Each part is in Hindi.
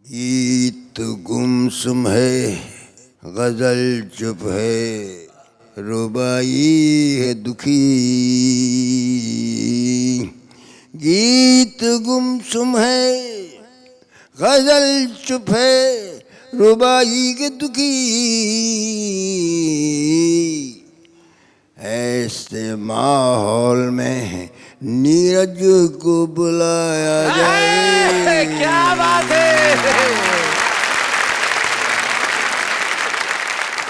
गीत गुमसुम है, गजल चुप है, रुबाई है दुखी। गीत गुमसुम है, गजल चुप है, रुबाई के दुखी। ऐसे माहौल में नीरज को बुलाया जाए। क्या बात है।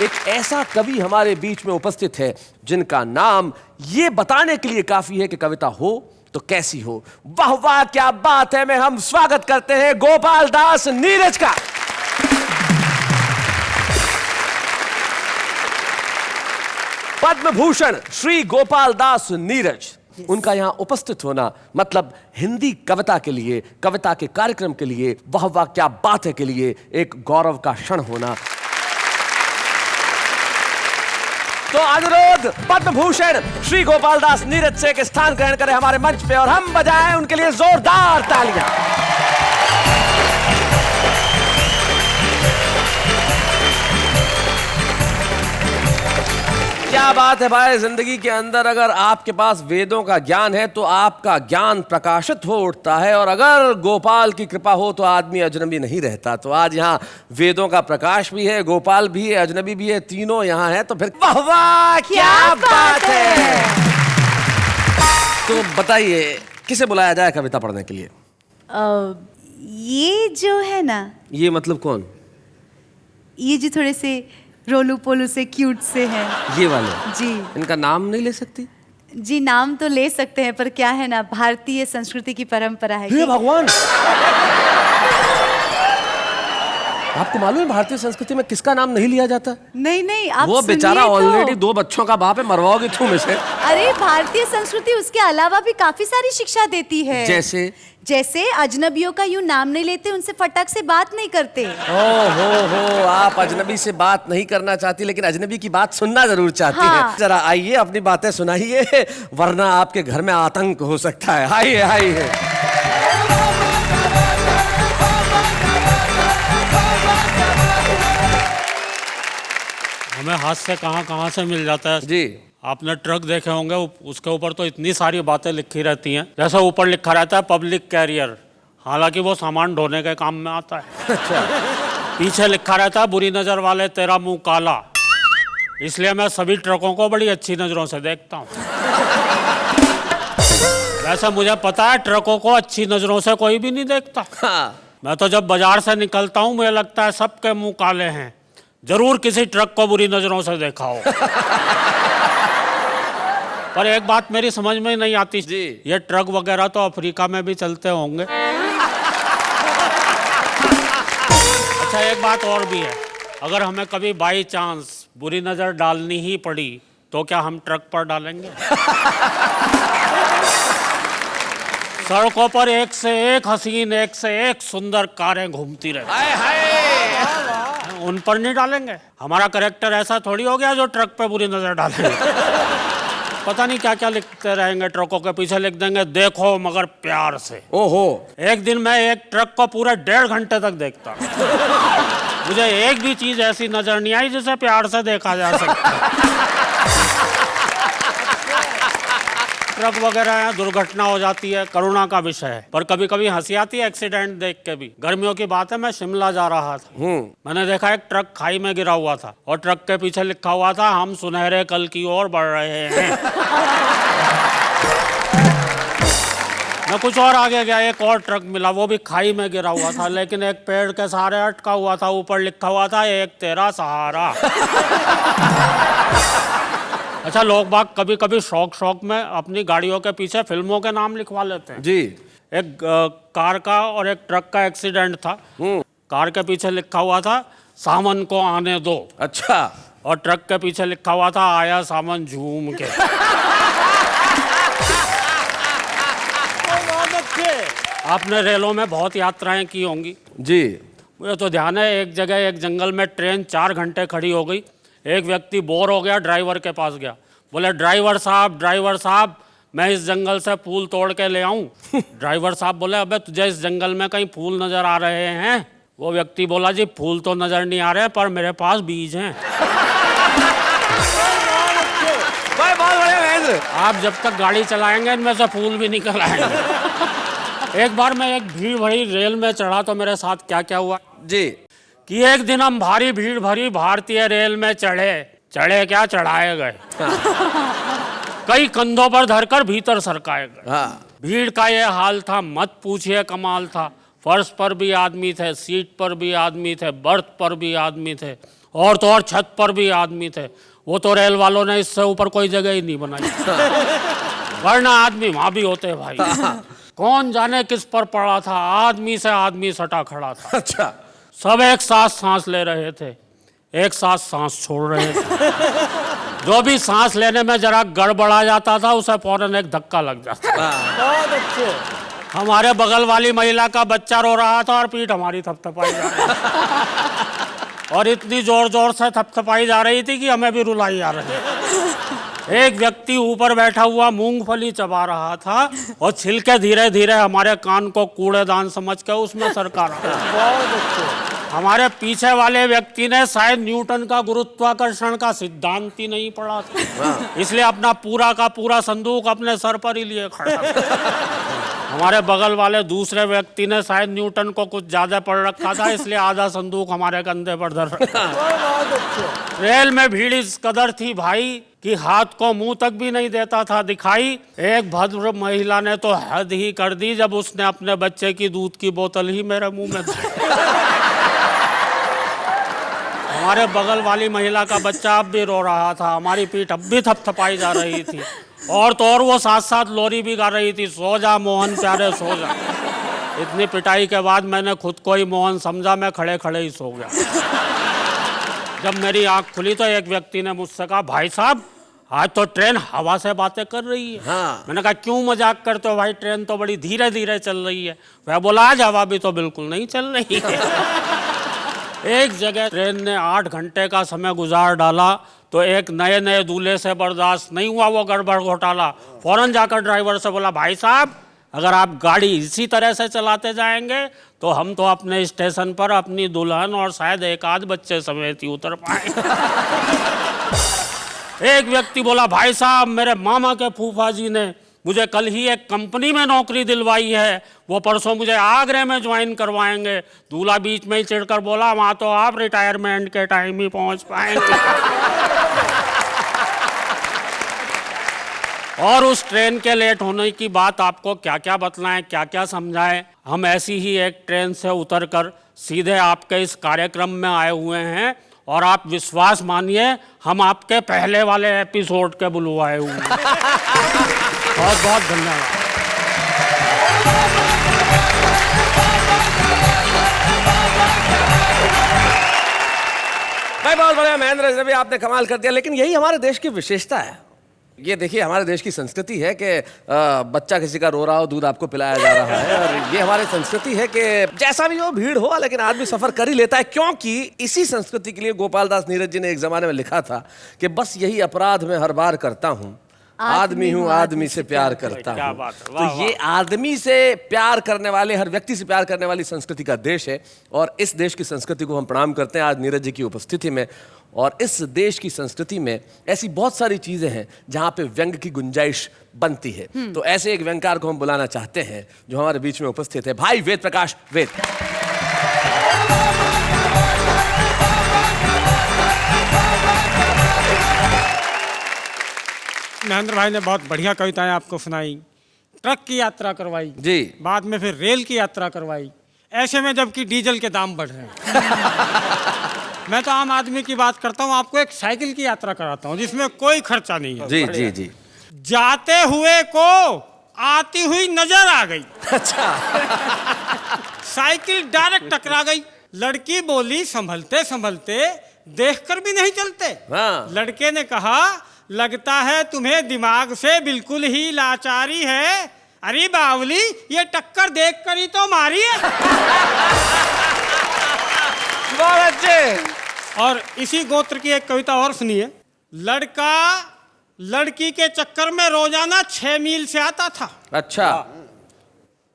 एक ऐसा कवि हमारे बीच में उपस्थित है जिनका नाम ये बताने के लिए काफी है कि कविता हो तो कैसी हो। वाह वाह क्या बात है। मैं हम स्वागत करते हैं गोपाल दास नीरज का। पद्म भूषण श्री गोपाल दास नीरज, उनका यहां उपस्थित होना मतलब हिंदी कविता के लिए, कविता के कार्यक्रम के लिए, वाह वाह क्या बात है के लिए एक गौरव का क्षण होना। तो अनुरोध पद्म भूषण श्री गोपाल दास नीरज से एक स्थान ग्रहण करें हमारे मंच पे और हम बजाएं उनके लिए जोरदार तालियां। क्या बात है भाई। जिंदगी के अंदर अगर आपके पास वेदों का ज्ञान है तो आपका ज्ञान प्रकाशित हो उठता है, और अगर गोपाल की कृपा हो तो आदमी अजनबी नहीं रहता। तो आज यहाँ वेदों का प्रकाश भी है, गोपाल भी है, अजनबी भी है, तीनों यहाँ है। तो फिर वाह वाह क्या बात है। तो बताइए किसे बुलाया जाए कविता पढ़ने के लिए? ये जो है ना, ये मतलब कौन? ये जो थोड़े से रोलू पोलू से क्यूट से हैं। ये वाले जी। इनका नाम नहीं ले सकती? जी नाम तो ले सकते हैं, पर क्या है ना, भारतीय संस्कृति की परंपरा है। हे भगवान, आपको मालूम है भारतीय संस्कृति में किसका नाम नहीं लिया जाता? नहीं नहीं, आप वो सुनिए बेचारा तो। ऑलरेडी 2 बच्चों का बाप है, मरवाओगे तुम इसे। अरे भारतीय संस्कृति उसके अलावा भी काफी सारी शिक्षा देती है। जैसे अजनबियों का यूं नाम नहीं लेते, उनसे फटक से बात नहीं करते। हो आप अजनबी से बात नहीं करना चाहती, लेकिन अजनबी की बात सुनना जरूर चाहती है। जरा आइए अपनी बातें सुनाइए, वरना आपके घर में आतंक हो सकता है। आइए आइए। हमें हाथ से कहाँ से मिल जाता है जी। आपने ट्रक देखे होंगे, उसके ऊपर तो इतनी सारी बातें लिखी रहती हैं। जैसे ऊपर लिखा रहता है पब्लिक कैरियर, हालांकि वो सामान ढोने के काम में आता है। अच्छा। पीछे लिखा रहता है बुरी नजर वाले तेरा मुंह काला, इसलिए मैं सभी ट्रकों को बड़ी अच्छी नजरों से देखता हूँ। वैसे मुझे पता है ट्रकों को अच्छी नजरों से कोई भी नहीं देखता। हाँ। मैं तो जब बाजार से निकलता हूँ मुझे लगता है सबके मुंह काले हैं, जरूर किसी ट्रक को बुरी नजरों से देखा हो। पर एक बात मेरी समझ में नहीं आती जी, ये ट्रक वगैरह तो अफ्रीका में भी चलते होंगे। अच्छा एक बात और भी है, अगर हमें कभी बाई चांस बुरी नजर डालनी ही पड़ी तो क्या हम ट्रक पर डालेंगे? सड़कों पर एक से एक हसीन, एक से एक सुंदर कारें घूमती रहती, उन पर नहीं डालेंगे। हमारा कैरेक्टर ऐसा थोड़ी हो गया जो ट्रक पे बुरी नजर डालेंगे। पता नहीं क्या क्या लिखते रहेंगे, ट्रकों के पीछे लिख देंगे देखो मगर प्यार से। ओहो। एक दिन मैं एक ट्रक को पूरे 1.5 घंटे तक देखता, मुझे एक भी चीज ऐसी नजर नहीं आई जिसे प्यार से देखा जा सकता। ट्रक वगैरह यहाँ दुर्घटना हो जाती है, करुणा का विषय है, पर कभी कभी हंसी आती है एक्सीडेंट देख के भी। गर्मियों की बात है, मैं शिमला जा रहा था, मैंने देखा एक ट्रक खाई में गिरा हुआ था और ट्रक के पीछे लिखा हुआ था हम सुनहरे कल की ओर बढ़ रहे हैं। मैं कुछ और आगे गया, एक और ट्रक मिला, वो भी खाई में गिरा हुआ था, लेकिन एक पेड़ के सहारे अटका हुआ था, ऊपर लिखा हुआ था एक तेरा सहारा। अच्छा लोग बाग कभी कभी शौक में अपनी गाड़ियों के पीछे फिल्मों के नाम लिखवा लेते हैं जी। एक कार का और एक ट्रक का एक्सीडेंट था, कार के पीछे लिखा हुआ था सामन को आने दो। अच्छा। और ट्रक के पीछे लिखा हुआ था आया सामन झूम के। आपने रेलों में बहुत यात्राएं की होंगी जी। मुझे तो ध्यान है एक जगह एक जंगल में ट्रेन 4 घंटे खड़ी हो गई। एक व्यक्ति बोर हो गया, ड्राइवर के पास गया, बोले ड्राइवर साहब मैं इस जंगल से फूल तोड़ के ले आऊं। ड्राइवर साहब बोले अबे तुझे इस जंगल में कहीं फूल नजर आ रहे हैं? वो व्यक्ति बोला जी फूल तो नजर नहीं आ रहे पर मेरे पास बीज हैं। भाई बहुत बढ़िया महेंद्र। आप जब तक गाड़ी चलाएंगे इनमें से फूल भी निकल आएंगे। एक बार मैं एक भीड़ भरी रेल में चढ़ा तो मेरे साथ क्या क्या हुआ जी कि एक दिन हम भारी भीड़ भरी भारतीय रेल में चढ़े क्या चढ़ाए गए। कई कंधों पर धरकर भीतर सरकाए गए। हाँ। भीड़ का ये हाल था, मत पूछिए कमाल था। फर्श पर भी आदमी थे, सीट पर भी आदमी थे, बर्थ पर भी आदमी थे, और तो और छत पर भी आदमी थे। वो तो रेल वालों ने इससे ऊपर कोई जगह ही नहीं बनाई, वरना आदमी वहां भी होते भाई। कौन जाने किस पर पड़ा था, आदमी से आदमी सटा खड़ा था। अच्छा। सब एक साथ सांस ले रहे थे, एक साथ सांस छोड़ रहे थे। जो भी सांस लेने में जरा गड़बड़ा जाता था उसे फौरन एक धक्का लग जाता। बहुत अच्छे। हमारे बगल वाली महिला का बच्चा रो रहा था और पीठ हमारी थपथपाई जा रही थी। और इतनी जोर जोर से थपथपाई जा रही थी कि हमें भी रुलाई आ रही थी। एक व्यक्ति ऊपर बैठा हुआ मूंगफली चबा रहा था और छिलके धीरे धीरे हमारे कान को कूड़ेदान समझ के उसमें सरका रहा था। हमारे पीछे वाले व्यक्ति ने शायद न्यूटन का गुरुत्वाकर्षण का सिद्धांत ही नहीं पढ़ा था, इसलिए अपना पूरा का पूरा संदूक अपने सर पर ही लिए खड़ा था। हमारे बगल वाले दूसरे व्यक्ति ने शायद न्यूटन को कुछ ज्यादा पढ़ रखा था, इसलिए आधा संदूक हमारे कंधे पर धर रखा। रेल में भीड़ इस कदर थी भाई कि हाथ को मुंह तक भी नहीं देता था दिखाई। एक भद्र महिला ने तो हद ही कर दी जब उसने अपने बच्चे की दूध की बोतल ही मेरे मुंह में हमारे बगल वाली महिला का बच्चा अब भी रो रहा था, हमारी पीठ अब भी थपथपाई जा रही थी, और तो और वो साथ साथ लोरी भी गा रही थी, सो जा मोहन प्यारे सो जा। इतनी पिटाई के बाद मैंने खुद को ही मोहन समझा, मैं खड़े खड़े ही सो गया। जब मेरी आंख खुली तो एक व्यक्ति ने मुझसे कहा, भाई साहब आज तो ट्रेन हवा से बातें कर रही है। हाँ। मैंने कहा क्यों मजाक करते हो भाई, ट्रेन तो बड़ी धीरे धीरे चल रही है। वह बोला आज हवा भी तो बिल्कुल नहीं चल रही है। एक जगह ट्रेन ने 8 घंटे का समय गुजार डाला तो एक नए नए दूल्हे से बर्दाश्त नहीं हुआ वो गड़बड़ घोटाला। फौरन जाकर ड्राइवर से बोला, भाई साहब अगर आप गाड़ी इसी तरह से चलाते जाएंगे तो हम तो अपने स्टेशन पर अपनी दुल्हन और शायद एक आध बच्चे समेत ही उतर पाएंगे। एक व्यक्ति बोला, भाई साहब मेरे मामा के फूफा जी ने मुझे कल ही एक कंपनी में नौकरी दिलवाई है, वो परसों मुझे आगरे में ज्वाइन करवाएंगे। दूल्हा बीच में ही चिढ़कर बोला, वहां तो आप रिटायरमेंट के टाइम ही पहुंच पाएंगे। और उस ट्रेन के लेट होने की बात आपको क्या क्या बतलाएं, क्या क्या समझाएं। हम ऐसी ही एक ट्रेन से उतरकर सीधे आपके इस कार्यक्रम में आए हुए हैं, और आप विश्वास मानिए हम आपके पहले वाले एपिसोड के बुलवाए हुए हैं। बहुत बहुत धन्यवाद। भाई बहुत बढ़िया महेंद्र, जब आपने कमाल कर दिया। लेकिन यही हमारे देश की विशेषता है। ये देखिए हमारे देश की संस्कृति है कि बच्चा किसी का रो रहा हो दूध आपको पिलाया जा रहा है, और ये हमारी संस्कृति है कि जैसा भी हो भीड़ हो लेकिन आदमी सफर कर ही लेता है। क्योंकि इसी संस्कृति के लिए गोपाल दास नीरज जी ने एक जमाने में लिखा था कि बस यही अपराध मैं हर बार करता हूँ, आदमी हूँ आदमी से प्यार करता हूँ। तो ये आदमी से प्यार करने वाले, हर व्यक्ति से प्यार करने वाली संस्कृति का देश है, और इस देश की संस्कृति को हम प्रणाम करते हैं आज नीरज जी की उपस्थिति में। और इस देश की संस्कृति में ऐसी बहुत सारी चीजें हैं जहां पे व्यंग की गुंजाइश बनती है। तो ऐसे एक व्यंगकार को हम बुलाना चाहते हैं जो हमारे बीच में उपस्थित है, भाई वेद प्रकाश वेद। महेंद्र भाई ने बहुत बढ़िया कविताएं आपको सुनाई, ट्रक की यात्रा करवाई जी, बाद में फिर रेल की यात्रा करवाई, ऐसे में जबकि डीजल के दाम बढ़ रहे हैं। मैं तो आम आदमी की बात करता हूँ, आपको एक साइकिल की यात्रा कराता हूँ जिसमें कोई खर्चा नहीं है। जी जी जी। जाते हुए को आती हुई नजर आ गई। अच्छा। साइकिल डायरेक्ट टकरा गई। लड़की बोली, संभलते संभलते देखकर भी नहीं चलते। हाँ। लड़के ने कहा, लगता है तुम्हें दिमाग से बिल्कुल ही लाचारी है। अरे बावली, ये टक्कर देखकर ही तो मारी है। बहुत अच्छे। और इसी गोत्र की एक कविता और सुनिए। लड़का लड़की के चक्कर में रोजाना 6 मील से आता था। अच्छा।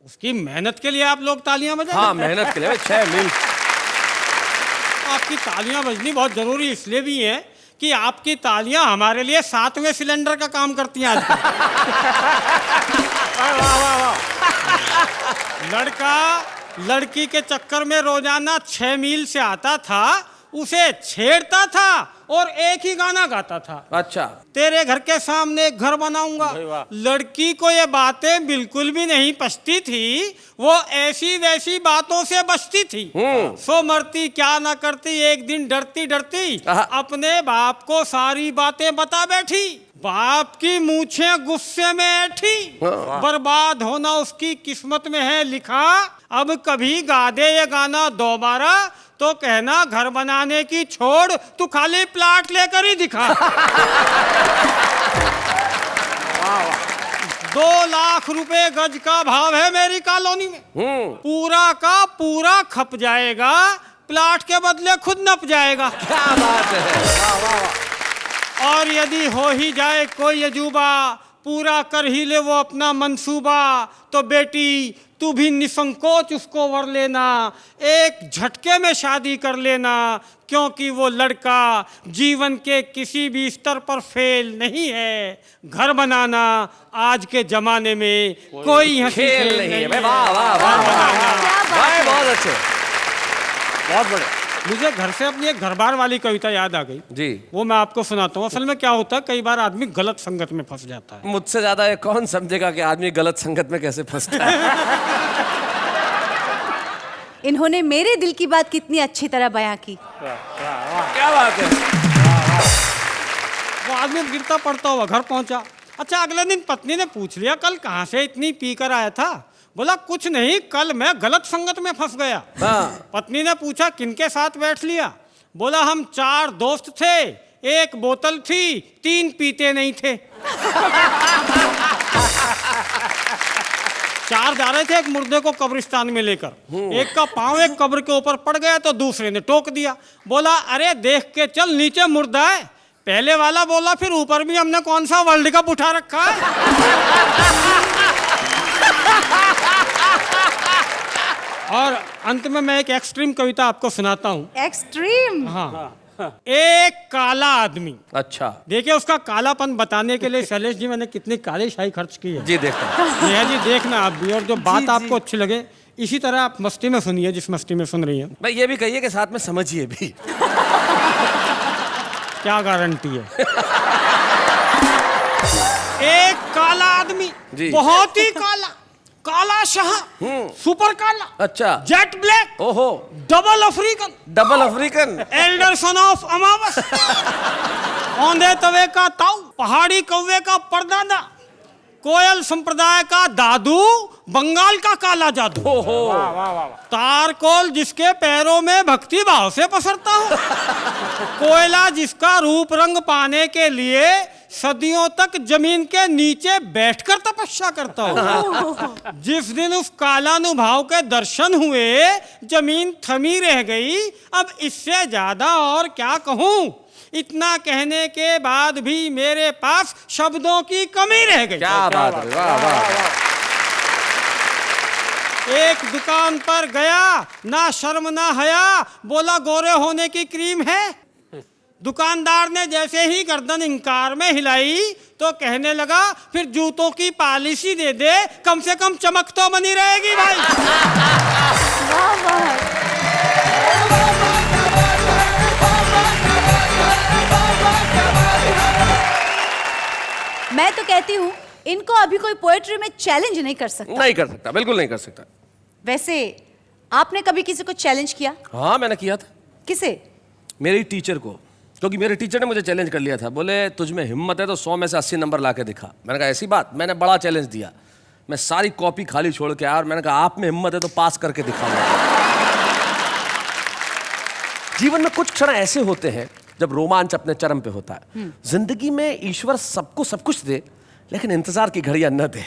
उसकी मेहनत के लिए आप लोग तालियां बजाएं। हाँ, मेहनत के लिए 6 मील। आपकी तालियां बजनी बहुत जरूरी इसलिए भी है कि आपकी तालियां हमारे लिए 7वें सिलेंडर का काम करती हैं आजकल। वाह वाह वाह वाह। लड़का लड़की के चक्कर में रोजाना 6 मील से आता था, उसे छेड़ता था और एक ही गाना गाता था। अच्छा। तेरे घर के सामने एक घर बनाऊंगा। लड़की को ये बातें बिल्कुल भी नहीं पछती थी, वो ऐसी वैसी बातों से बचती थी। सो मरती क्या ना करती, एक दिन डरती डरती अपने बाप को सारी बातें बता बैठी। बाप की मूछें गुस्से में ऐठी, बर्बाद होना उसकी किस्मत में है लिखा। अब कभी गा दे ये गाना दोबारा तो कहना घर बनाने की छोड़, तू खाली प्लाट लेकर ही दिखा। 2 लाख रुपए गज का भाव है मेरी कॉलोनी में। पूरा का पूरा खप जाएगा, प्लाट के बदले खुद नप जाएगा। क्या बात है। वाह वाह वाह। और यदि हो ही जाए कोई अजूबा, पूरा कर ही ले वो अपना मंसूबा, तो बेटी तू भी निसंकोच उसको वर लेना, एक झटके में शादी कर लेना, क्योंकि वो लड़का जीवन के किसी भी स्तर पर फेल नहीं है। घर बनाना आज के जमाने में कोई हंसी खेल नहीं है। वाह वाह वाह, बहुत अच्छे, बहुत बड़े। मुझे घर से अपनी एक घरबार वाली कविता याद आ गई जी, वो मैं आपको सुनाता हूँ। असल में क्या होता है, कई बार आदमी गलत संगत में फंस जाता है। मुझसे ज्यादा ये कौन समझेगा कि आदमी गलत संगत में कैसे फंसता है। इन्होंने मेरे दिल की बात कितनी अच्छी तरह बयां की। क्या बात है। वो आदमी गिरता पड़ता हुआ घर पहुंचा। अच्छा, अगले दिन पत्नी ने पूछ लिया कल कहाँ से इतनी पी कर आया था? बोला कुछ नहीं, कल मैं गलत संगत में फंस गया। पत्नी ने पूछा किनके साथ बैठ लिया? बोला हम 4 दोस्त थे, 1 बोतल थी, 3 पीते नहीं थे। 4 जा रहे थे एक मुर्दे को कब्रिस्तान में लेकर। एक का पांव एक कब्र के ऊपर पड़ गया तो दूसरे ने टोक दिया। बोला अरे देख के चल, नीचे मुर्दा है। पहले वाला बोला फिर ऊपर भी हमने कौन सा वर्ल्ड कप उठा रखा है। और अंत में मैं एक एक्सट्रीम कविता आपको सुनाता हूँ। एक्सट्रीम? हाँ। एक काला आदमी। अच्छा। देखिए उसका कालापन बताने के लिए शैलेश जी मैंने कितनी काली शाही खर्च की है। जी देखता हूं। नेहा जी देखना आप भी, और जो बात आपको अच्छी लगे इसी तरह आप मस्ती में सुनिए जिस मस्ती में सुन रही हैं। भाई ये भी कहिए कि साथ में समझिए भी। क्या गारंटी है। एक काला आदमी, बहुत ही काला, काला शाह, सुपर काला, अच्छा, जेट ब्लैक, ओहो, double African, double African, elder son of अमावस, औंधे तवे का ताऊ, पहाड़ी कौवे का परदादा, कोयल संप्रदाय का दादू, बंगाल का काला जादू। तारकोल जिसके पैरों में भक्ति भाव से पसरता हूँ, कोयला जिसका रूप रंग पाने के लिए सदियों तक जमीन के नीचे बैठकर तपस्या करता हूँ। जिस दिन उस कालानुभाव के दर्शन हुए जमीन थमी रह गई। अब इससे ज्यादा और क्या कहूँ, इतना कहने के बाद भी मेरे पास शब्दों की कमी रह गई। क्या बात है, वाह वाह। एक दुकान पर गया, ना शर्म ना हया, बोला गोरे होने की क्रीम है। दुकानदार ने जैसे ही गर्दन इंकार में हिलाई तो कहने लगा फिर जूतों की पॉलिसी दे दे, कम से कम चमक तो बनी रहेगी भाई। वाह वाह। मैं तो कहती हूँ इनको अभी कोई पोएट्री में चैलेंज नहीं कर सकता। नहीं कर सकता, बिल्कुल नहीं कर सकता। वैसे आपने कभी किसी को चैलेंज किया? हाँ मैंने किया था। किसे? मेरी टीचर को, क्योंकि मेरे टीचर ने मुझे चैलेंज कर लिया था। बोले तुझ में हिम्मत है तो 100 में से 80 नंबर ला के दिखा। मैंने कहा ऐसी बात? मैंने बड़ा चैलेंज दिया, मैं सारी कॉपी खाली छोड़ के आया और मैंने कहा आप में हिम्मत है तो पास करके दिखाऊंगा। जीवन में कुछ क्षण ऐसे होते हैं जब रोमांच अपने चरम पे होता है। जिंदगी में ईश्वर सबको सब कुछ दे लेकिन इंतजार की घड़ियां न दे।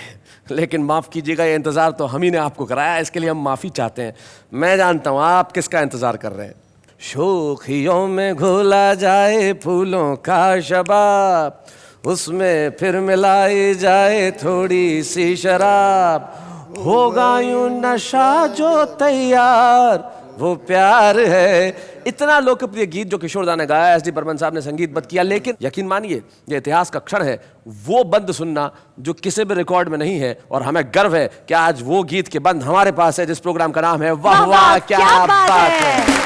लेकिन माफ कीजिएगा, ये इंतजार तो हम ही ने आपको कराया, इसके लिए हम माफी चाहते हैं। मैं जानता हूं आप किसका इंतजार कर रहे हैं। शोखियों में घोला जाए फूलों का शबाब, उसमें फिर मिलाई जाए थोड़ी सी शराब, होगा यूं नशा जो तैयार वो प्यार है, इतना लोकप्रिय गीत जो किशोरदा ने गाया, एस डी बर्मन साहब ने संगीतबद्ध किया, लेकिन यकीन मानिए ये इतिहास का क्षण है, वो बंद सुनना जो किसी भी रिकॉर्ड में नहीं है। और हमें गर्व है कि आज वो गीत के बंद हमारे पास है, जिस प्रोग्राम का नाम है वाह वाह क्या बात है।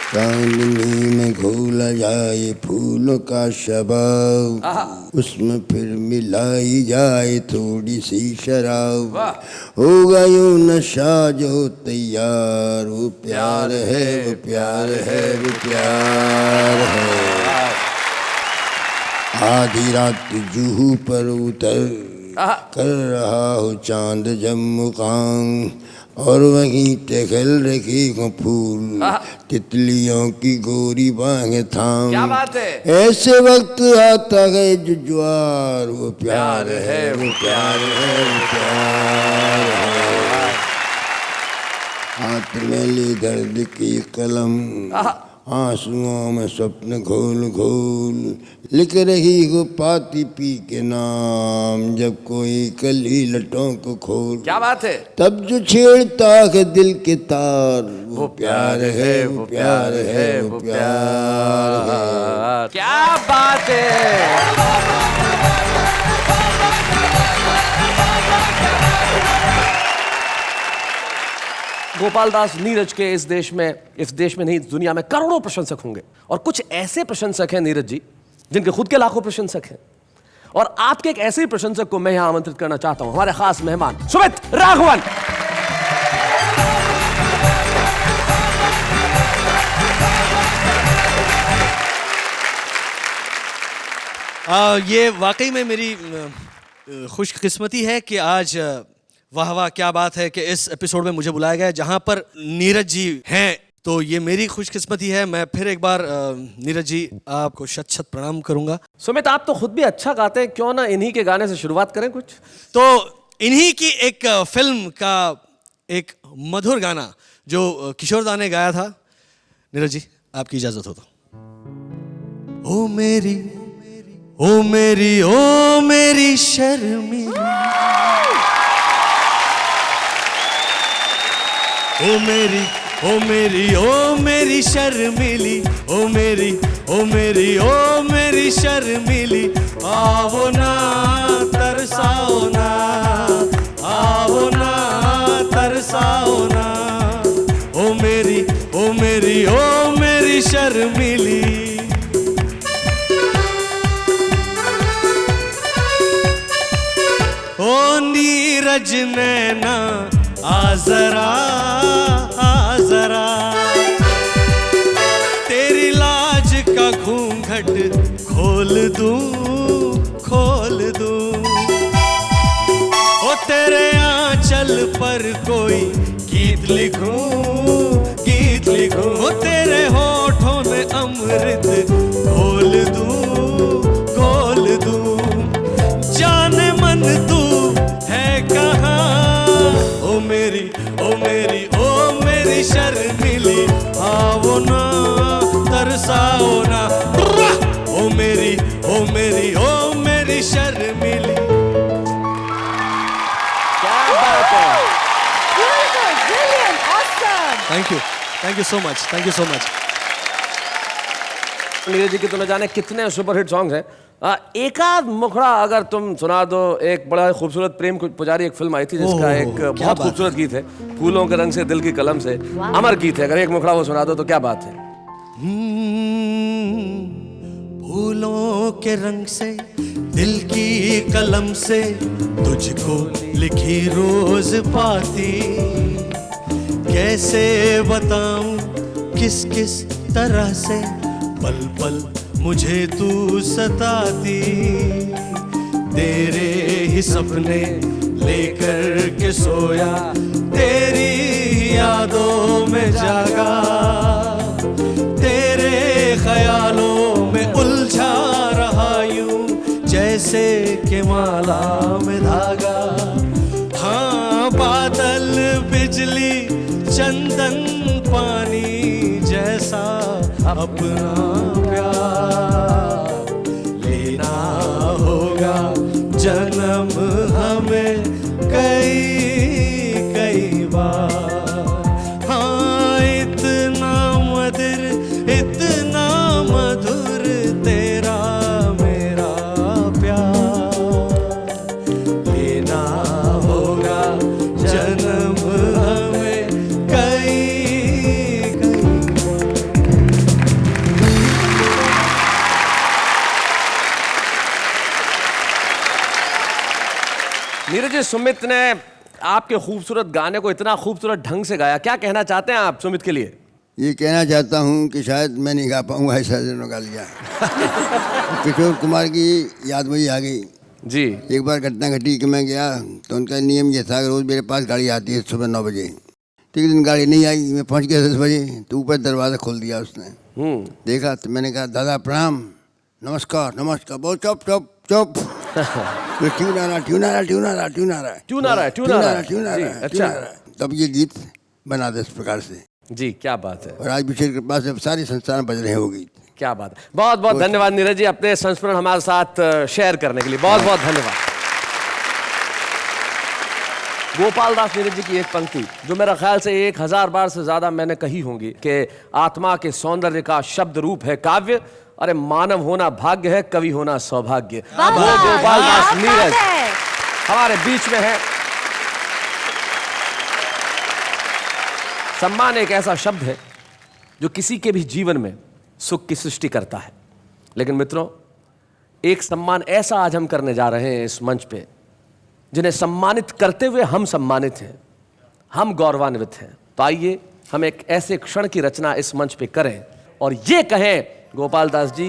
चांदनी में घोला जाए फूलों का शबाब, उसमें फिर मिलाई जाए थोड़ी सी शराब, होगा यूं नशा जो तैयार, वो प्यार है, वो प्यार है, वो प्यार है। आधी रात जूहू पर उतर कर रहा हो चांद जम्मुकान, और वहीं टहल रखी हो फूल तितलियों की गोरी बाहें थाम। क्या बात है। ऐसे वक्त आता है जो ज्वार, वो प्यार है, वो प्यार है, वो प्यार है। हाथ में ली दर्द की कलम, आंसुओं में स्वप्न घोल घोल, लिख रही हो पाती पी के नाम, जब कोई कली लटों को खोल। क्या बात है। तब जो छेड़ता है दिल के तार, वो प्यार है, वो प्यार है, वो प्यार है। क्या बात है। गोपाल दास नीरज के इस देश में नहीं, इस दुनिया में करोड़ों प्रशंसक होंगे, और कुछ ऐसे प्रशंसक हैं नीरज जी जिनके खुद के लाखों प्रशंसक हैं। और आपके एक ऐसे ही प्रशंसक को मैं यहां आमंत्रित करना चाहता हूं, हमारे खास मेहमान सुमित राघवन। ये वाकई में मेरी खुशकिस्मती है कि आज वाह वाह क्या बात है कि इस एपिसोड में मुझे बुलाया गया, जहां पर नीरज जी हैं। तो ये मेरी खुशकिस्मती है। मैं फिर एक बार नीरज जी आपको शत शत प्रणाम करूंगा। सुमित, आप तो खुद भी अच्छा गाते हैं, क्यों ना इन्हीं के गाने से शुरुआत करें कुछ। तो इन्हीं की एक फिल्म का एक मधुर गाना जो किशोरदा ने गाया था, नीरज जी आपकी इजाजत हो तो। ओ मेरी, ओ मेरी, ओ मेरी शर्मिला, ओ मेरी, ओ मेरी, ओ मेरी शर्मिली, ओ मेरी, ओ मेरी, ओ मेरी शर्मिली, आओ ना तरसाओ ना, आओ ना तरसाओ ना, ओ मेरी, ओ मेरी, ओ मेरी शर्मिली। ओ नीरज नैना आ जरा, आ जरा, तेरी लाज का घूंघट खोल दूं, खोल दूं। ओ तेरे आंचल पर कोई गीत लिखूं, गीत लिखूं। ओ तेरे होठों में अमृत घोल दूं, घोल दूं। जाने मन तू है कहाँ, ओ मेरी, ओ मेरी, ओ मेरी शर्मिली, आओ ना तरसाओ ना, ओ मेरी, ओ मेरी, ओ मेरी शर्मिली। क्या बात है। Thank you so much, thank you so much. Neeraj ji के तो न जाने कितने सुपरहिट सॉन्ग्स हैं। एक आध मुखड़ा अगर तुम सुना दो। एक बड़ा खूबसूरत प्रेम पुजारी एक फिल्म आई थी जिसका एक बहुत खूबसूरत गीत है, फूलों के रंग से दिल की कलम से, अमर गीत है। अगर एक मुखड़ा वो सुना दो तो क्या बात है। फूलों के रंग से दिल की कलम से तुझको लिखी रोज पाती, कैसे बताऊं किस किस तरह से पल पल मुझे तू सताती। तेरे ही सपने लेकर के सोया, तेरी यादों में जागा, तेरे ख्यालों में उलझा रहा यूं जैसे कि माला में धागा। हाँ, बादल बिजली चंदन पानी जैसा अपना प्यार लेना होगा जन्म हमें कई कई बार। हाँ, आज सुमित ने आपके खूबसूरत गाने को इतना खूबसूरत ढंग से गाया, क्या कहना चाहते हैं आप सुमित के लिए? ये कहना चाहता हूँ कि शायद मैं नहीं गा पाऊँगा ऐसा दिनों गा लिया। किशोर कुमार की याद मुझे आ गई जी। एक बार घटना घटी कि मैं गया तो उनका नियम ये था कि रोज़ मेरे पास गाड़ी आती है सुबह 9 बजे। तो एक दिन गाड़ी नहीं आई, मैं पहुंच गया 10 बजे। तो ऊपर दरवाज़ा खोल दिया उसने। देखा तो मैंने कहा दादा प्रणाम, नमस्कार नमस्कार। बहुत चुप चुप चुप। ट्यून आ रहा ट्यून आ रहा ट्यून आ रहा ट्यून आ रहा है ट्यून आ रहा है ट्यून आ रहा है ट्यून आ रहा है। अच्छा, तब ये गीत बना दे इस प्रकार से। जी क्या बात है। और आज विशेष कृपा से सारे संस्थान बज रहे हैं वो गीत। क्या बात है। बहुत बहुत धन्यवाद नीरज जी अपने संस्मरण हमारे साथ शेयर करने के लिए, बहुत बहुत धन्यवाद। गोपाल दास नीरज जी की एक पंक्ति जो मेरा ख्याल से 1000 बार से ज्यादा मैंने कही होंगी कि आत्मा के सौंदर्य का शब्द रूप है काव्य, अरे मानव होना भाग्य है, कवि होना सौभाग्य। वो गोपाल दास नीरज हमारे बीच में है। सम्मान एक ऐसा शब्द है जो किसी के भी जीवन में सुख की सृष्टि करता है। लेकिन मित्रों, एक सम्मान ऐसा आज हम करने जा रहे हैं इस मंच पे, जिन्हें सम्मानित करते हुए हम सम्मानित हैं, हम गौरवान्वित हैं। तो आइए हम एक ऐसे क्षण की रचना इस मंच पे करें और ये कहें, गोपाल दास जी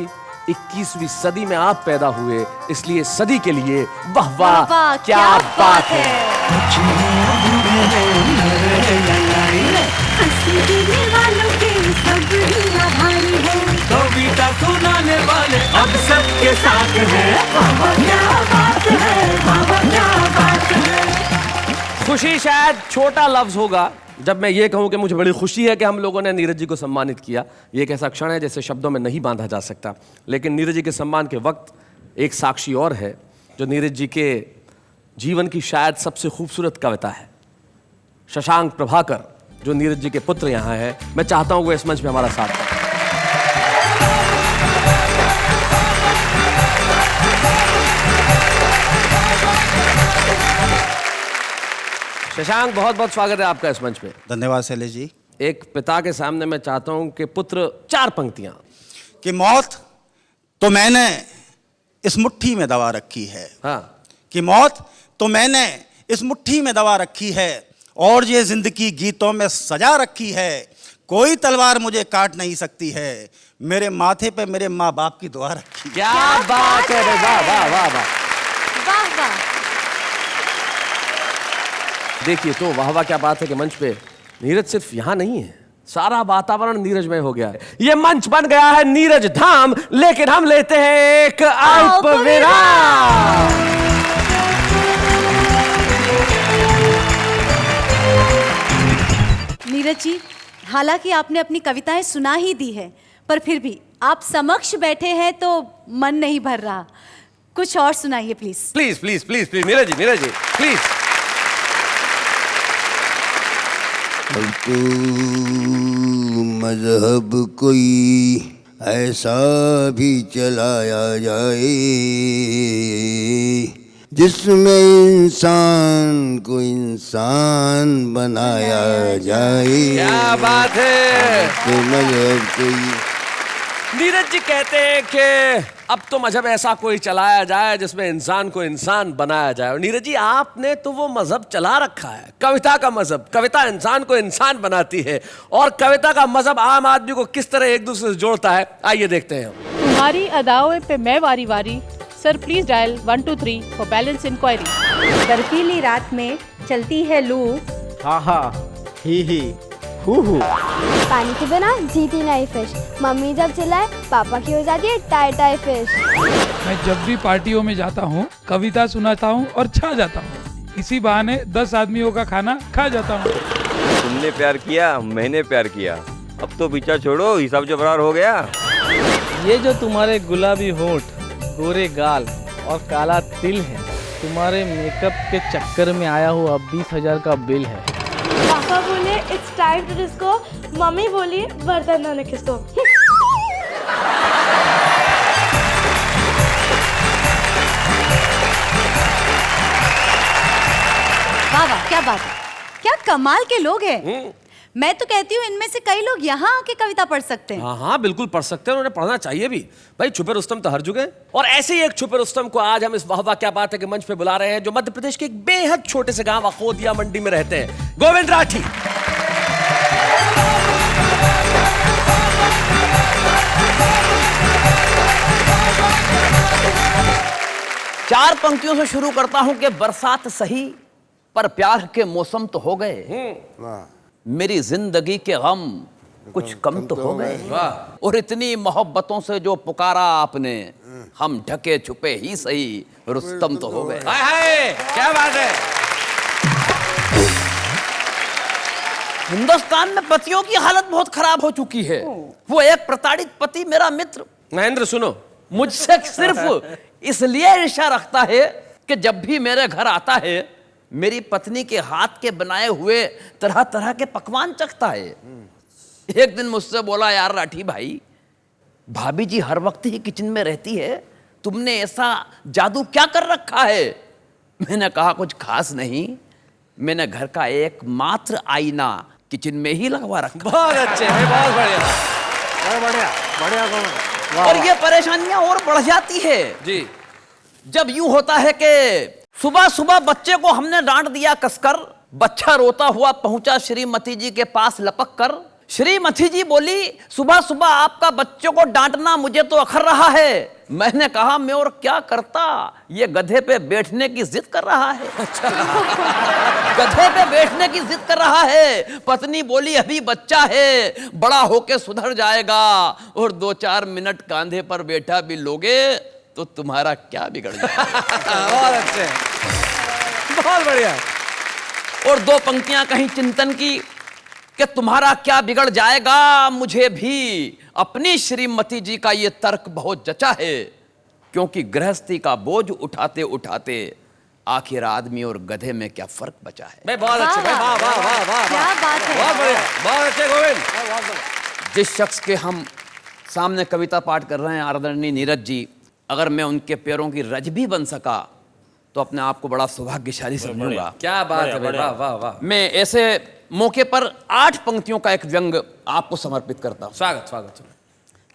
21वीं सदी में आप पैदा हुए, इसलिए सदी के लिए वाह वाह क्या बात है। कविता सुनाने वाले अब सबके साथ हैं। बाबा क्या बात है, बाबा क्या बात है। खुशी शायद छोटा लफ्ज होगा जब मैं ये कहूं कि मुझे बड़ी खुशी है कि हम लोगों ने नीरज जी को सम्मानित किया। ये एक ऐसा क्षण है जैसे शब्दों में नहीं बांधा जा सकता। लेकिन नीरज जी के सम्मान के वक्त एक साक्षी और है जो नीरज जी के जीवन की शायद सबसे खूबसूरत कविता है। शशांक प्रभाकर जो नीरज जी के पुत्र यहाँ हैं, मैं चाहता हूँ वो इस मंच में हमारा साथ दें। शशांक, बहुत बहुत स्वागत है आपका इस मंच पे। धन्यवाद शैलेश जी। एक पिता के सामने मैं चाहता हूं कि पुत्र 4 पंक्तियां। कि मौत तो मैंने इस मुट्ठी में दबा रखी है। हाँ। कि मौत तो मैंने इस मुट्ठी में दबा रखी है और ये जिंदगी गीतों में सजा रखी है। कोई तलवार मुझे काट नहीं सकती है, मेरे माथे पे मेरे माँ बाप की दुआ रखी है। क्या बात है, वाह वाह वाह वाह वाह वाह। देखिए तो वाह वाह क्या बात है कि मंच पे नीरज सिर्फ यहाँ नहीं है, सारा वातावरण नीरजमय हो गया है। ये मंच बन गया है नीरज धाम। लेकिन हम लेते हैं एक अल्प विराम। नीरज जी, हालांकि आपने अपनी कविताएं सुना ही दी है, पर फिर भी आप समक्ष बैठे हैं तो मन नहीं भर रहा। कुछ और सुनाइए please. Please please please please Neeraj ji please. तो मजहब कोई ऐसा भी चलाया जाए जिसमें इंसान को इंसान बनाया जाए। क्या बात है। तो मजहब कोई, नीरज जी कहते हैं कि अब तो मजहब ऐसा कोई चलाया जाए जिसमें इंसान को इंसान बनाया जाए। और नीरज जी, आपने तो वो मजहब चला रखा है, कविता का मजहब। कविता इंसान को इंसान बनाती है और कविता का मजहब आम आदमी को किस तरह एक दूसरे से जोड़ता है, आइए देखते हैं। तुम्हारी अदाओं पे मैं वारी वारी, sir please dial 123 for balance inquiry. बर्फीली रात में चलती है लू, हा हा ही हु। पानी के बिना जीती नहीं फिश, मम्मी जब चिल्लाए पापा की हो जाती है टाई टाई फिश। मैं जब भी पार्टियों में जाता हूँ कविता सुनाता हूँ और छा जाता हूँ। इसी बहाने 10 आदमियों का खाना खा जाता हूँ। तुमने प्यार किया, मैंने प्यार किया, अब तो पीछा छोड़ो, हिसाब जो बराबर हो गया। ये जो तुम्हारे गुलाबी होंठ, गोरे गाल और काला तिल है, तुम्हारे मेकअप के चक्कर में आया हुआ 20,000 का बिल है। पापा बोले इट्स टाइम टू डिस्को, मम्मी बोली बर्तन धोने किसको। वाह वाह क्या बात है, क्या कमाल के लोग हैं। मैं तो कहती हूँ इनमें से कई लोग यहाँ आके कविता पढ़ सकते हैं। हाँ हाँ बिल्कुल पढ़ सकते हैं, उन्हें पढ़ना चाहिए भी। भाई छुपे रुस्तम तो हर जगह है। और ऐसे ही एक छुपे रुस्तम को आज हम इस वाह वाह क्या बात है के मंच पे बुला रहे हैं, जो मध्य प्रदेश के एक बेहद छोटे से गांव अकोदिया मंडी में रहते हैं, गोविंद राठी। चार पंक्तियों से शुरू करता हूं कि बरसात सही पर प्यार के मौसम तो हो गए, मेरी जिंदगी के गम कुछ कम तो हो गए, और इतनी मोहब्बतों से जो पुकारा आपने, हम ढके छुपे ही सही रुस्तम तो हो गए। हाय हाय क्या बात है। हिंदुस्तान में पतियों की हालत बहुत खराब हो चुकी है। वो एक प्रताड़ित पति मेरा मित्र महेंद्र सुनो, मुझसे सिर्फ इसलिए ईर्ष्या रखता है कि जब भी मेरे घर आता है मेरी पत्नी के हाथ के बनाए हुए तरह तरह के पकवान चखता है। एक दिन मुझसे बोला, यार राठी भाई, भाभी जी हर वक्त ही किचन में रहती है, तुमने ऐसा जादू क्या कर रखा है? मैंने कहा कुछ खास नहीं, मैंने घर का एकमात्र आईना किचन में ही लगवा रखा। बहुत अच्छे, बहुत बढ़िया, बढ़िया बढ़िया बढ़िया। और ये परेशानियां और बढ़ जाती है जी जब यूं होता है कि सुबह सुबह बच्चे को हमने डांट दिया कसकर, बच्चा रोता हुआ पहुंचा श्रीमती जी के पास लपक कर। श्रीमती जी बोली, सुबह सुबह आपका बच्चों को डांटना मुझे तो अखर रहा है। मैंने कहा, मैं और क्या करता, ये गधे पे बैठने की जिद कर रहा है। गधे पे बैठने की जिद कर रहा है। पत्नी बोली, अभी बच्चा है, बड़ा होके सुधर जाएगा, और 2-4 मिनट कांधे पर बैठा भी लोगे तो तुम्हारा क्या बिगड़ जाएगा। बहुत अच्छे, बहुत बढ़िया। और 2 पंक्तियां कहीं चिंतन की कि तुम्हारा क्या बिगड़ जाएगा, मुझे भी अपनी श्रीमती जी का ये तर्क बहुत जचा है, क्योंकि गृहस्थी का बोझ उठाते उठाते आखिर आदमी और गधे में क्या फर्क बचा है। भाई बहुत अच्छे, भाई वाह वाह वाह वाह, क्या बात है, बहुत बढ़िया, बहुत अच्छे गोविंद। जिस शख्स के हम सामने कविता पाठ कर रहे हैं, आदरणीय नीरज जी, अगर मैं उनके पैरों की रज भी बन सका तो अपने आप को बड़ा सौभाग्यशाली समझूंगा। क्या बात है भाई, वाह वाह वाह। मैं ऐसे मौके पर 8 पंक्तियों का एक व्यंग आपको समर्पित करता हूं। स्वागत स्वागत।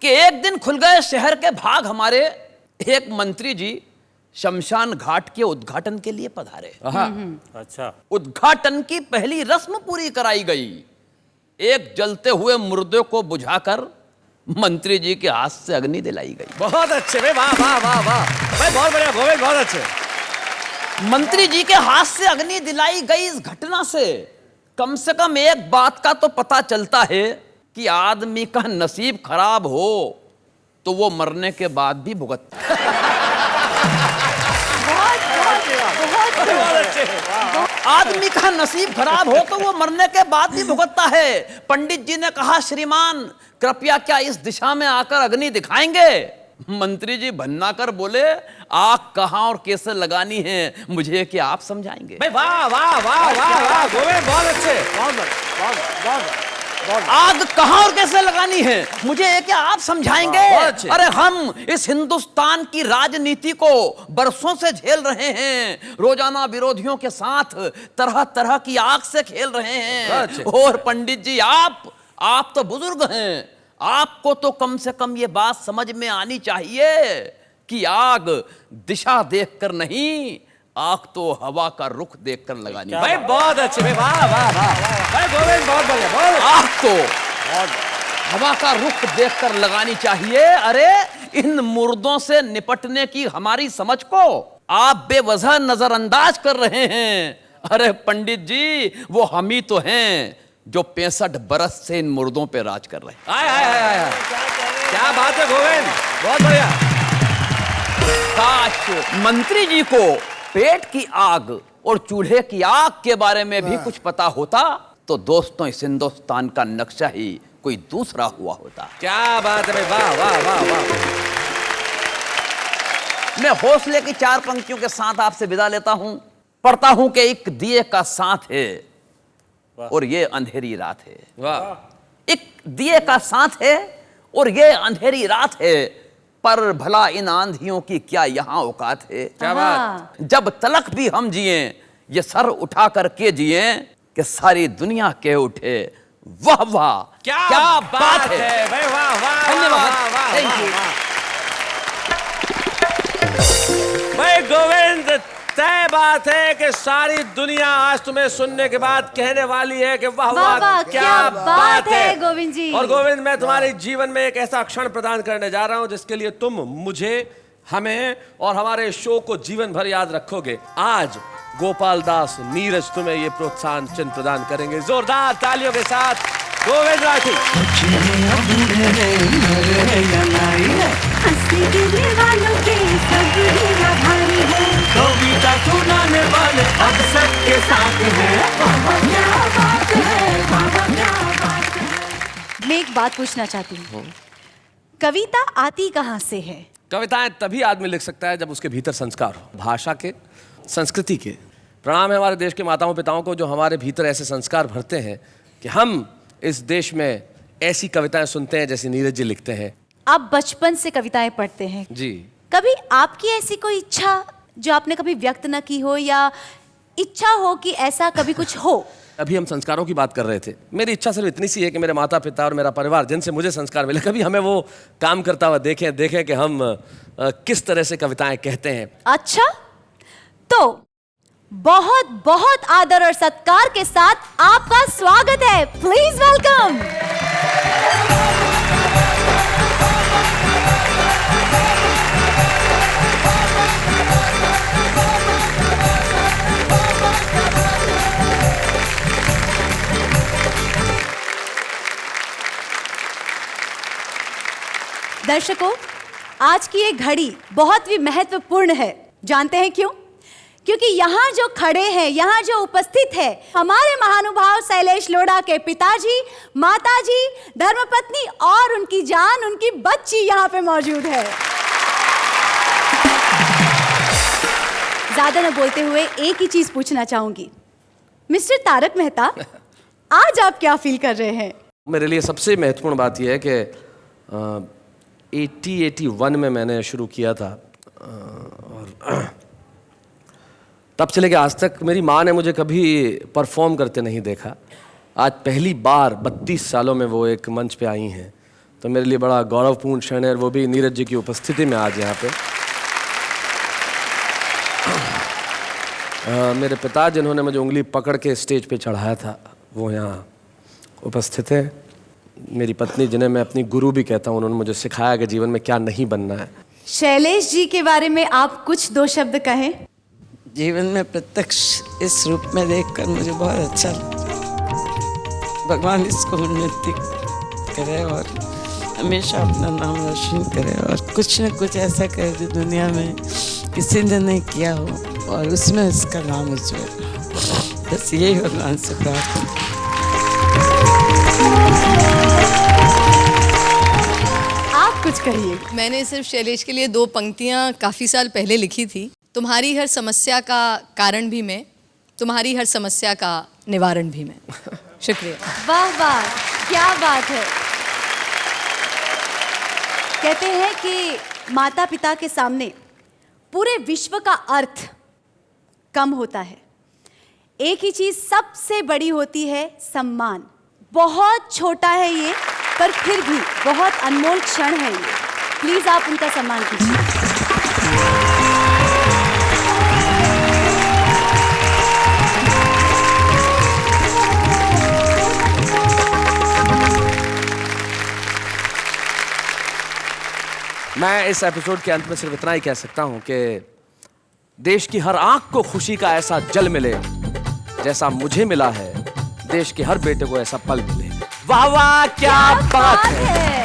कि एक दिन खुल गए शहर के भाग हमारे, एक मंत्री जी शमशान घाट के उद्घाटन के लिए पधारे। अच्छा। उद्घाटन की पहली रस्म पूरी कराई गई। एक जलते हुए मुर्दे को बुझाकर मंत्री जी के हाथ से अग्नि दिलाई गई। बहुत अच्छे भाई, वाह वाह वाह वाह भाई, बहुत बढ़िया गोविंद, बहुत अच्छे। मंत्री जी के हाथ से अग्नि दिलाई गई। इस घटना से कम एक बात का तो पता चलता है कि आदमी का नसीब खराब हो तो वो मरने के बाद भी भुगतता है। आदमी का नसीब खराब हो तो वो मरने के बाद भी भुगतता है। पंडित जी ने कहा, श्रीमान कृपया क्या इस दिशा में आकर अग्नि दिखाएंगे? मंत्री जी भन्ना कर बोले, आग कहां और कैसे लगानी है मुझे क्या आप समझाएंगे? भाई वाह वाह वाह वाह वाह गोविंद, बहुत अच्छे, आग कहां और कैसे लगानी है मुझे क्या आप समझाएंगे? अरे हम इस हिंदुस्तान की राजनीति को बरसों से झेल रहे हैं, रोजाना विरोधियों के साथ तरह तरह की आग से खेल रहे हैं। और पंडित जी आप तो बुजुर्ग हैं, आपको तो कम से कम ये बात समझ में आनी चाहिए कि आग दिशा देखकर नहीं, आग तो हवा का रुख देखकर लगानी। भाई बहुत अच्छे भाई, वाह वाह वाह भाई गोविंद, बहुत बढ़िया, बहुत। आग तो हवा का रुख देखकर लगानी चाहिए। अरे इन मुर्दों से निपटने की हमारी समझ को आप बेवजह नजरअंदाज कर रहे हैं। अरे पंडित जी, वो हम ही तो हैं जो 65 बरस से इन मुर्दों पे राज कर रहे हैं। आय आय आय आय, क्या बात है गोविंद, बहुत बढ़िया। काश मंत्री जी को पेट की आग और चूल्हे की आग के बारे में भी कुछ पता होता तो दोस्तों इस हिंदुस्तान का नक्शा ही कोई दूसरा हुआ होता। क्या बात है भाई, वाह वाह वाह वाह। मैं हौसले की 4 पंक्तियों के साथ आपसे विदा लेता हूं। पढ़ता हूं कि एक दिए का साथ है और ये अंधेरी रात है। वाह। एक दिए का साथ है और ये अंधेरी रात है, पर भला इन आंधियों की क्या यहां औकात है? क्या बात। जब तलक भी हम जिए ये सर उठा करके जिए कि सारी दुनिया कह उठे वाह वाह, क्या बात है भाई, वाह वाह, धन्यवाद, वाह, वाह, थैंक वाह, यू। वाह। भाई गोविंद, तय बात है कि सारी दुनिया आज तुम्हें सुनने के बाद कहने वाली है कि वाह वाह वाह, क्या बात है गोविंद जी। और गोविंद, मैं तुम्हारे जीवन में एक ऐसा क्षण प्रदान करने जा रहा हूं जिसके लिए तुम मुझे, हमें और हमारे शो को जीवन भर याद रखोगे। आज गोपाल दास नीरज तुम्हें ये प्रोत्साहन चिन्ह प्रदान करेंगे। जोरदार तालियों के साथ गोविंद राठी। कविता सुनाने वाले अब सबके साथ हैं। बाबा क्या बात है, बाबा क्या बात है। मैं एक बात पूछना चाहती हूँ, कविता आती कहाँ से है? कविताएं तभी आदमी लिख सकता है जब उसके भीतर संस्कार हो, भाषा के, संस्कृति के। प्रणाम है हमारे देश के माताओं पिताओं को जो हमारे भीतर ऐसे संस्कार भरते हैं कि हम इस देश में ऐसी कविताएं सुनते हैं जैसे नीरज जी लिखते हैं। आप बचपन से कविताएं पढ़ते हैं जी। कभी आपकी ऐसी कोई इच्छा जो आपने कभी व्यक्त न की हो, या इच्छा हो कि ऐसा कभी कुछ हो? अभी हम संस्कारों की बात कर रहे थे। मेरी इच्छा सिर्फ इतनी सी है कि मेरे माता पिता और मेरा परिवार जिनसे मुझे संस्कार मिले, कभी हमें वो काम करता हुआ देखें कि हम किस तरह से कविताएं कहते हैं। अच्छा, तो बहुत बहुत आदर और सत्कार के साथ आपका स्वागत है। Please welcome. दर्शकों, आज की ये घड़ी बहुत ही महत्वपूर्ण है। जानते हैं क्यों? क्योंकि यहाँ जो खड़े हैं, यहाँ जो उपस्थित है, हमारे महानुभाव शैलेश लोढ़ा के पिताजी, माताजी, धर्मपत्नी और उनकी जान, उनकी बच्ची यहाँ पे मौजूद है। ज्यादा न बोलते हुए एक ही चीज पूछना चाहूंगी, मिस्टर तारक मेहता, आज आप क्या फील कर रहे हैं? मेरे लिए सबसे महत्वपूर्ण बात यह है कि 81 में मैंने शुरू किया था और तब से लेकर आज तक मेरी माँ ने मुझे कभी परफॉर्म करते नहीं देखा। आज पहली बार 32 सालों में वो एक मंच पे आई हैं, तो मेरे लिए बड़ा गौरवपूर्ण क्षण है, वो भी नीरज जी की उपस्थिति में आज यहाँ पे। मेरे पिता जिन्होंने मुझे उंगली पकड़ के स्टेज पे चढ़ाया था वो यहाँ उपस्थित है। मेरी पत्नी जिन्हें मैं अपनी गुरु भी कहता हूँ, उन्होंने मुझे सिखाया कि जीवन में क्या नहीं बनना है। शैलेश जी के बारे में आप कुछ दो शब्द कहें। जीवन में प्रत्यक्ष इस रूप में देखकर मुझे बहुत अच्छा लगा। भगवान इसको उन्नति करे और हमेशा अपना नाम रोशन करे और कुछ न कुछ ऐसा करे जो दुनिया में किसी ने नहीं किया हो और उसमें इसका नाम उज्जवल। बस यही भगवान से प्रार्थना। आप कुछ कहिए। मैंने सिर्फ शैलेश के लिए 2 पंक्तियाँ काफ़ी साल पहले लिखी थी। तुम्हारी हर समस्या का कारण भी मैं, तुम्हारी हर समस्या का निवारण भी मैं। शुक्रिया। वाह वाह, क्या बात है। कहते हैं कि माता पिता के सामने पूरे विश्व का अर्थ कम होता है, एक ही चीज सबसे बड़ी होती है, सम्मान। बहुत छोटा है ये, पर फिर भी बहुत अनमोल क्षण है ये। प्लीज आप उनका सम्मान कीजिए। मैं इस एपिसोड के अंत में सिर्फ इतना ही कह सकता हूं कि देश की हर आंख को खुशी का ऐसा जल मिले जैसा मुझे मिला है, देश के हर बेटे को ऐसा पल मिले। वाह वाह, क्या बात है।